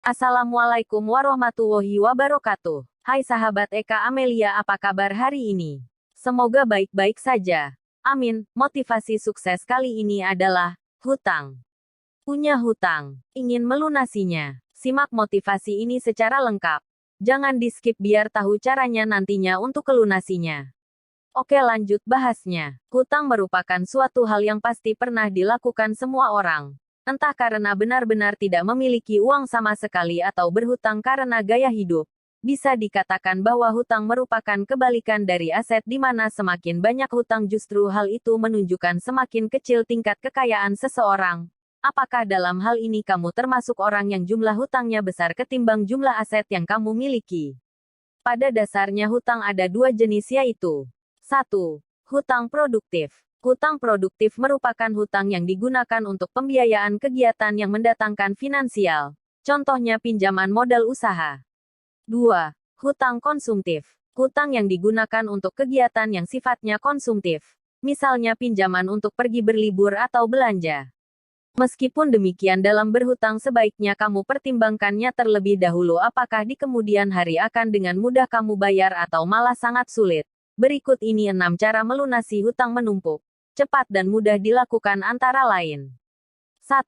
Assalamualaikum warahmatullahi wabarakatuh. Hai sahabat Eka Amelia, apa kabar hari ini? Semoga baik-baik saja. Amin. Motivasi sukses kali ini adalah hutang. Punya hutang, ingin melunasinya. Simak motivasi ini secara lengkap. Jangan di-skip biar tahu caranya nantinya untuk kelunasinya. Oke, lanjut bahasnya. Hutang merupakan suatu hal yang pasti pernah dilakukan semua orang. Entah karena benar-benar tidak memiliki uang sama sekali atau berhutang karena gaya hidup. Bisa dikatakan bahwa hutang merupakan kebalikan dari aset, di mana semakin banyak hutang justru hal itu menunjukkan semakin kecil tingkat kekayaan seseorang. Apakah dalam hal ini kamu termasuk orang yang jumlah hutangnya besar ketimbang jumlah aset yang kamu miliki? Pada dasarnya hutang ada dua jenis, yaitu 1. Hutang produktif. Hutang produktif merupakan hutang yang digunakan untuk pembiayaan kegiatan yang mendatangkan finansial. Contohnya pinjaman modal usaha. 2. Hutang konsumtif. Hutang yang digunakan untuk kegiatan yang sifatnya konsumtif. Misalnya pinjaman untuk pergi berlibur atau belanja. Meskipun demikian, dalam berhutang sebaiknya kamu pertimbangkannya terlebih dahulu apakah di kemudian hari akan dengan mudah kamu bayar atau malah sangat sulit. Berikut ini 6 cara melunasi hutang menumpuk. Cepat dan mudah dilakukan antara lain. 1.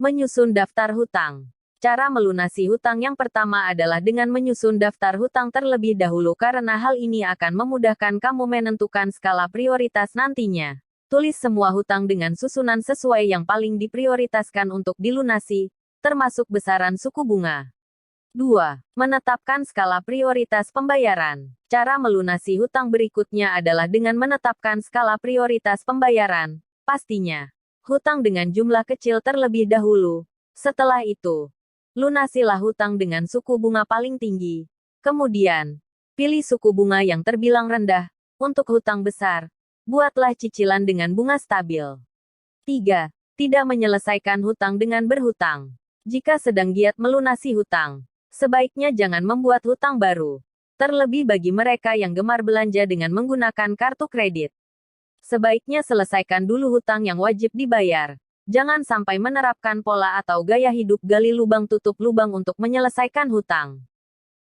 Menyusun daftar hutang. Cara melunasi hutang yang pertama adalah dengan menyusun daftar hutang terlebih dahulu, karena hal ini akan memudahkan kamu menentukan skala prioritas nantinya. Tulis semua hutang dengan susunan sesuai yang paling diprioritaskan untuk dilunasi, termasuk besaran suku bunga. 2. Menetapkan skala prioritas pembayaran. Cara melunasi hutang berikutnya adalah dengan menetapkan skala prioritas pembayaran. Pastinya, hutang dengan jumlah kecil terlebih dahulu. Setelah itu, lunasilah hutang dengan suku bunga paling tinggi. Kemudian, pilih suku bunga yang terbilang rendah. Untuk hutang besar, buatlah cicilan dengan bunga stabil. 3. Tidak menyelesaikan hutang dengan berhutang. Jika sedang giat melunasi hutang, sebaiknya jangan membuat hutang baru. Terlebih bagi mereka yang gemar belanja dengan menggunakan kartu kredit. Sebaiknya selesaikan dulu hutang yang wajib dibayar. Jangan sampai menerapkan pola atau gaya hidup gali lubang tutup lubang untuk menyelesaikan hutang.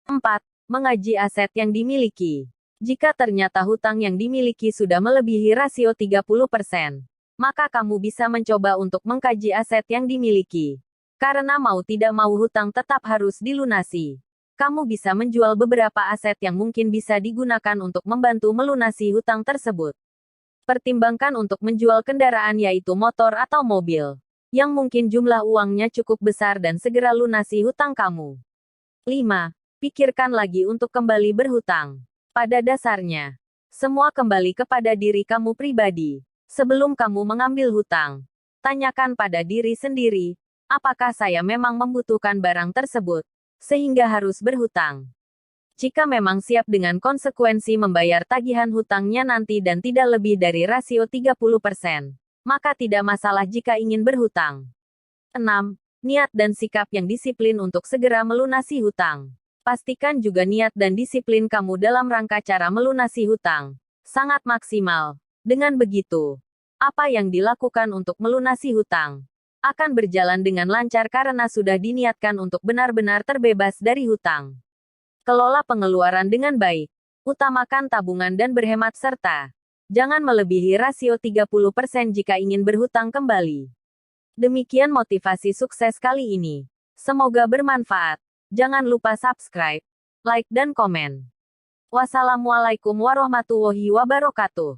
4. Mengaji aset yang dimiliki. Jika ternyata hutang yang dimiliki sudah melebihi rasio 30%, maka kamu bisa mencoba untuk mengkaji aset yang dimiliki. Karena mau tidak mau hutang tetap harus dilunasi. Kamu bisa menjual beberapa aset yang mungkin bisa digunakan untuk membantu melunasi hutang tersebut. Pertimbangkan untuk menjual kendaraan, yaitu motor atau mobil, yang mungkin jumlah uangnya cukup besar, dan segera lunasi hutang kamu. 5. Pikirkan lagi untuk kembali berhutang. Pada dasarnya, semua kembali kepada diri kamu pribadi. Sebelum kamu mengambil hutang, tanyakan pada diri sendiri, apakah saya memang membutuhkan barang tersebut, sehingga harus berhutang? Jika memang siap dengan konsekuensi membayar tagihan hutangnya nanti dan tidak lebih dari rasio 30%, maka tidak masalah jika ingin berhutang. 6. Niat dan sikap yang disiplin untuk segera melunasi hutang. Pastikan juga niat dan disiplin kamu dalam rangka cara melunasi hutang sangat maksimal. Dengan begitu, apa yang dilakukan untuk melunasi hutang akan berjalan dengan lancar karena sudah diniatkan untuk benar-benar terbebas dari hutang. Kelola pengeluaran dengan baik. Utamakan tabungan dan berhemat, serta jangan melebihi rasio 30% jika ingin berhutang kembali. Demikian motivasi sukses kali ini. Semoga bermanfaat. Jangan lupa subscribe, like dan komen. Wassalamualaikum warahmatullahi wabarakatuh.